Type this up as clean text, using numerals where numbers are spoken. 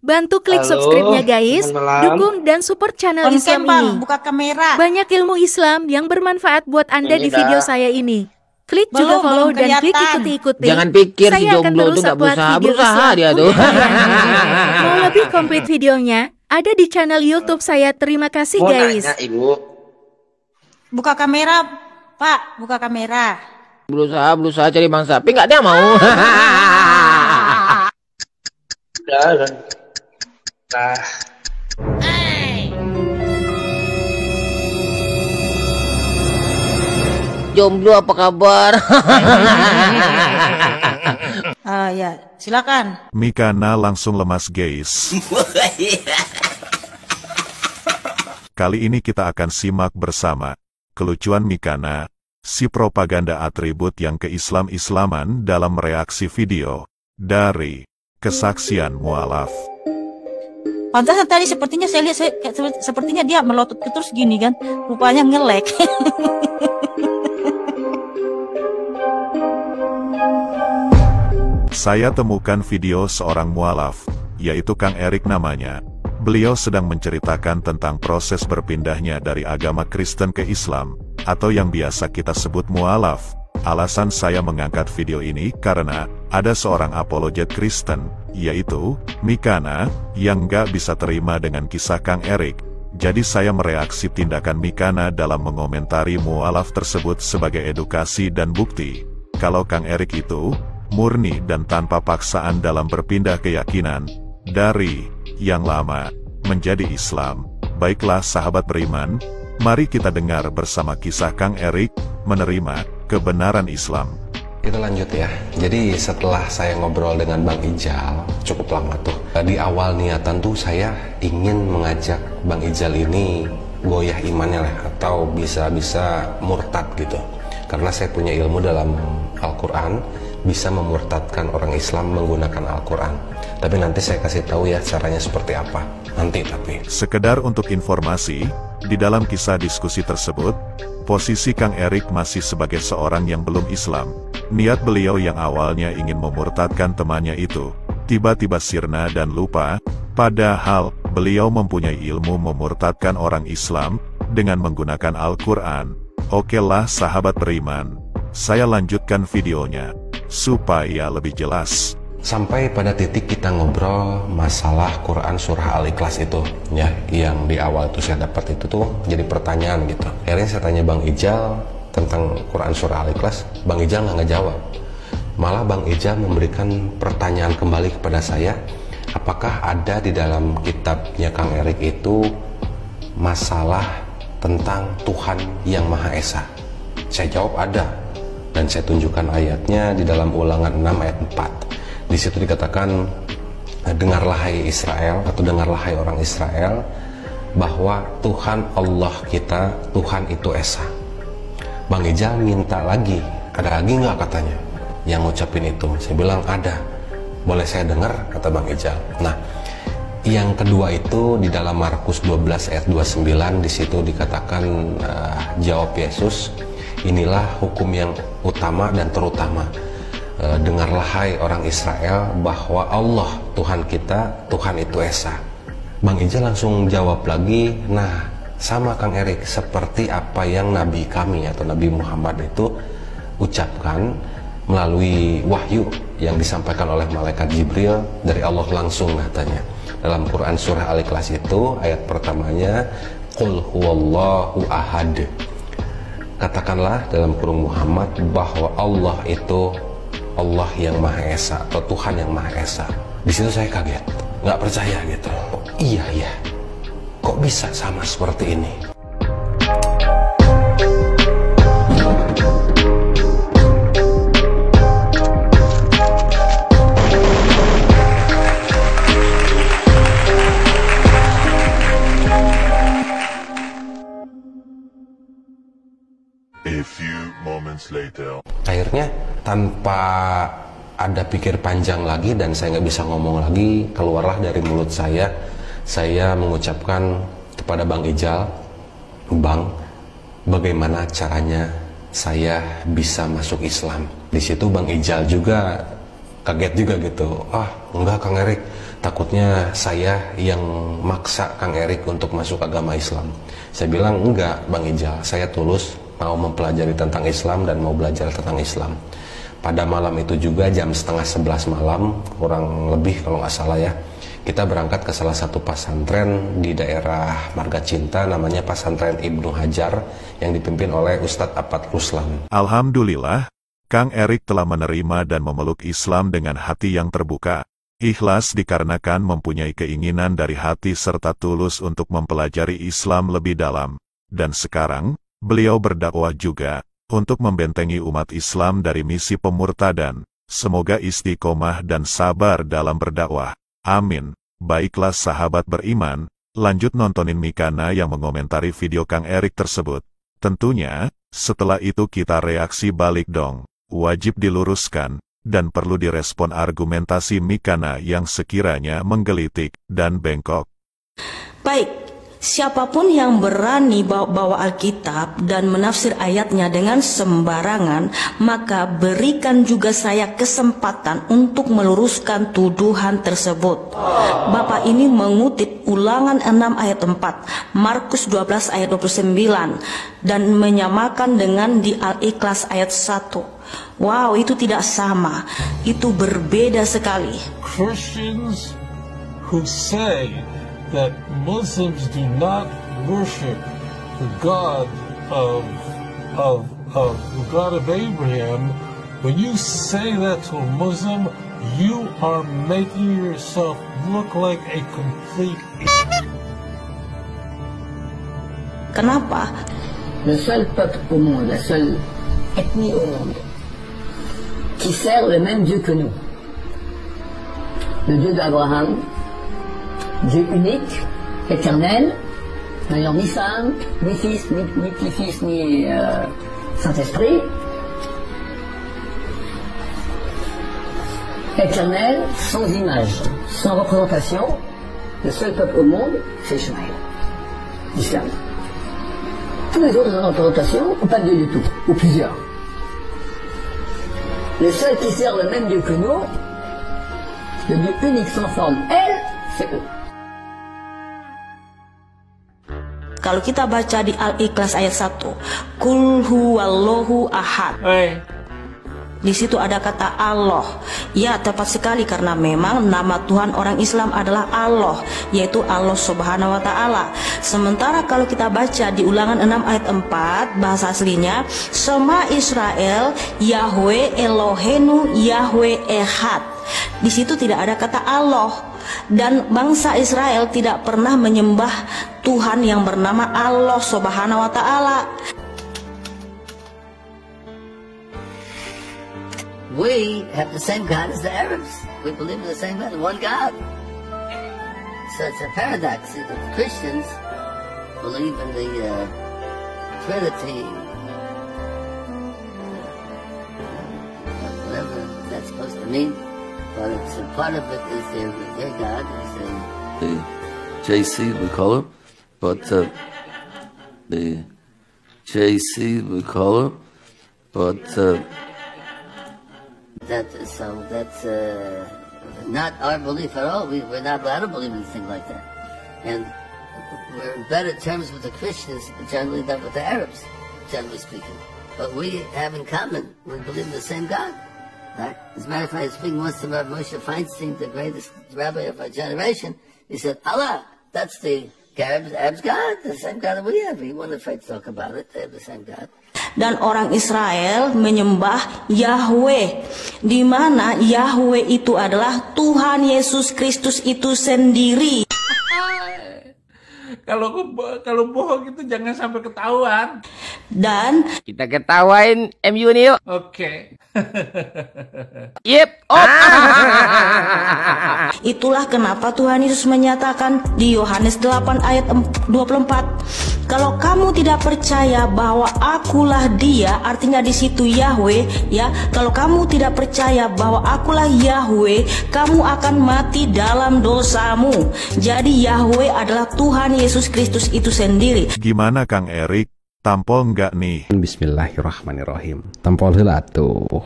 Bantu klik Halo, subscribe-nya guys, selamat malam. dukung dan support channel Islam Bang, ini. buka kamera. Banyak ilmu Islam yang bermanfaat buat Anda Ini di video dah. saya ini. Klik juga follow belum dan klik kelihatan. ikuti-ikuti. Jangan pikir si Saya akan jomblo terus itu nggak upload berusaha, video berusaha Islam dia untuk tuh. kalian. Mau lebih komplit videonya, ada di channel YouTube saya. Terima kasih Mau guys. nanya ibu, Buka kamera, Pak. Buka kamera. Berusaha cari mangsa, tapi nggak ada yang mau. udah. Nah, Jomblo apa kabar? Ya, silakan. Mikana langsung lemas guys. Kali ini kita akan simak bersama kelucuan Mikana, si propaganda atribut yang keislam-islaman dalam reaksi video dari kesaksian mualaf. Pantasan tadi sepertinya saya lihat sepertinya dia melotot terus gini kan. Rupanya ngelek. Saya temukan video seorang mualaf, yaitu Kang Erik namanya. Beliau sedang menceritakan tentang proses berpindahnya dari agama Kristen ke Islam, atau yang biasa kita sebut mualaf. Alasan saya mengangkat video ini karena ada seorang apologet Kristen, yaitu Mikana, yang nggak bisa terima dengan kisah Kang Erik. Jadi saya mereaksi tindakan Mikana dalam mengomentari mualaf tersebut sebagai edukasi dan bukti kalau Kang Erik itu murni dan tanpa paksaan dalam berpindah keyakinan dari yang lama menjadi Islam. Baiklah sahabat beriman, mari kita dengar bersama kisah Kang Erik menerima kebenaran Islam. Kita lanjut ya. Jadi setelah saya ngobrol dengan Bang Ijal, cukup lama tuh. Di awal niatan tuh saya ingin mengajak Bang Ijal ini goyah imannya lah, atau bisa-bisa murtad gitu. Karena saya punya ilmu dalam Al-Quran, bisa memurtadkan orang Islam menggunakan Al-Quran. Tapi nanti saya kasih tahu ya caranya seperti apa. Nanti tapi. Sekedar untuk informasi, di dalam kisah diskusi tersebut, posisi Kang Erik masih sebagai seorang yang belum Islam. Niat beliau yang awalnya ingin memurtadkan temannya itu, tiba-tiba sirna dan lupa, padahal beliau mempunyai ilmu memurtadkan orang Islam dengan menggunakan Al-Quran. Oke lah sahabat beriman, saya lanjutkan videonya supaya lebih jelas. Sampai pada titik kita ngobrol masalah Quran surah Al-Ikhlas itu ya, yang di awal itu saya dapat itu tuh jadi pertanyaan gitu. Akhirnya saya tanya Bang Ijal tentang Quran surah Al-Ikhlas, Bang Ijal nggak ngejawab. Malah Bang Ijal memberikan pertanyaan kembali kepada saya, apakah ada di dalam kitabnya Kang Erik itu masalah tentang Tuhan yang Maha Esa? Saya jawab ada, dan saya tunjukkan ayatnya di dalam Ulangan 6 ayat 4. Di situ dikatakan, dengarlah hai Israel, atau dengarlah hai orang Israel, bahwa Tuhan Allah kita, Tuhan itu Esa. Bang Ijal minta lagi, ada lagi nggak katanya yang ngucapin itu? Saya bilang ada. Boleh saya dengar, kata Bang Ijal. Nah, yang kedua itu di dalam Markus 12 ayat 29, di situ dikatakan, jawab Yesus, inilah hukum yang utama dan terutama. Dengarlah hai orang Israel bahwa Allah Tuhan kita, Tuhan itu Esa. Bang Ijal langsung jawab lagi, nah sama Kang Erik, seperti apa yang Nabi kami atau Nabi Muhammad itu ucapkan melalui wahyu yang disampaikan oleh malaikat Jibril dari Allah langsung katanya. Dalam Quran surah Al-Ikhlas itu ayat pertamanya, Qul huwallahu ahad. Katakanlah dalam kurung Muhammad bahwa Allah itu Allah yang Maha Esa, atau Tuhan yang Maha Esa. Di situ saya kaget, nggak percaya gitu. Oh, iya ya, kok bisa sama seperti ini? A few moments later. Akhirnya tanpa ada pikir panjang lagi dan saya nggak bisa ngomong lagi, keluarlah dari mulut saya mengucapkan kepada Bang Ijal, Bang, bagaimana caranya saya bisa masuk Islam? Di situ Bang Ijal juga kaget juga gitu. Ah, enggak Kang Erik, takutnya saya yang maksa Kang Erik untuk masuk agama Islam. Saya bilang, enggak Bang Ijal, saya tulus mau mempelajari tentang Islam dan mau belajar tentang Islam. Pada malam itu juga jam 10:30 malam, kurang lebih kalau nggak salah ya, kita berangkat ke salah satu pesantren di daerah Marga Cinta, namanya Pesantren Ibnu Hajar, yang dipimpin oleh Ustadz Apad Ruslan. Alhamdulillah, Kang Erik telah menerima dan memeluk Islam dengan hati yang terbuka. Ikhlas dikarenakan mempunyai keinginan dari hati serta tulus untuk mempelajari Islam lebih dalam. Dan sekarang, beliau berdakwah juga untuk membentengi umat Islam dari misi pemurtadan. Semoga istiqomah dan sabar dalam berdakwah. Amin. Baiklah sahabat beriman, lanjut nontonin Mikana yang mengomentari video Kang Erik tersebut. Tentunya, setelah itu kita reaksi balik dong. Wajib diluruskan, dan perlu direspon argumentasi Mikana yang sekiranya menggelitik dan bengkok. Baik, siapapun yang berani bawa Alkitab dan menafsir ayatnya dengan sembarangan, maka berikan juga saya kesempatan untuk meluruskan tuduhan tersebut. Bapak ini mengutip Ulangan 6 ayat 4, Markus 12 ayat 29, dan menyamakan dengan di Al-Ikhlas ayat 1. Wow, itu tidak sama. Itu berbeda sekali. Christians who say that Muslims do not worship the God of the God of Abraham, when you say that to a Muslim, you are making yourself look like a complete idiot. Kenapa? Le seul peuple au monde, la seule ethnie au monde qui sert le même Dieu que nous, le Dieu d'Abraham, Dieu unique, éternel, n'ayant ni femme, ni fils, ni petit-fils, ni Saint-Esprit, éternel, sans image, sans représentation, le seul peuple au monde, c'est Ishmaël, l'islam. Tous les autres ont représentation, ou pas de Dieu du tout, ou plusieurs. Le seul qui sert le même Dieu que nous, le Dieu unique sans forme, elle, c'est eux. Kalau kita baca di Al-Ikhlas ayat 1, Qul huwallahu ahad. Di situ ada kata Allah. Ya, tepat sekali karena memang nama Tuhan orang Islam adalah Allah, yaitu Allah Subhanahu wa taala. Sementara kalau kita baca di Ulangan 6 ayat 4, bahasa aslinya, Shema Israel, Yahweh Elohenu, Yahweh Ehad. Di situ tidak ada kata Allah. Dan bangsa Israel tidak pernah menyembah Tuhan yang bernama Allah Subhanahu wa taala. We have the same God as the Arabs. We believe in the same God, one God. So it's a paradox. The Christians believe in the Trinity, whatever that's supposed to mean. But it's a part of it is their God. The JC we call it, but the JC we call it, but. That's not our belief at all. We're not allowed to believe in anything like that. And we're in better terms with the Christians generally than with the Arabs, generally speaking. But we have in common, we believe in the same God. Right? As a matter of fact, I was speaking once to Rabbi Moshe Feinstein, the greatest rabbi of our generation. He said, Allah, that's the Arabs' God, the same God that we have. He wasn't afraid to talk about it. They have the same God. Dan orang Israel menyembah Yahweh, di mana Yahweh itu adalah Tuhan Yesus Kristus itu sendiri. Kalau bohong itu jangan sampai ketahuan. Dan Kita ketawain MU nih yuk. Oke. Yep. itulah kenapa Tuhan Yesus menyatakan di Yohanes 8 ayat 24, kalau kamu tidak percaya bahwa akulah Dia, artinya di situ Yahweh, ya. Kalau kamu tidak percaya bahwa akulah Yahweh, kamu akan mati dalam dosamu. Jadi Yahweh adalah Tuhan Yesus Kristus itu sendiri. Gimana Kang Erik? Tampol nggak nih? Bismillahirrahmanirrahim. Tampol heula atuh.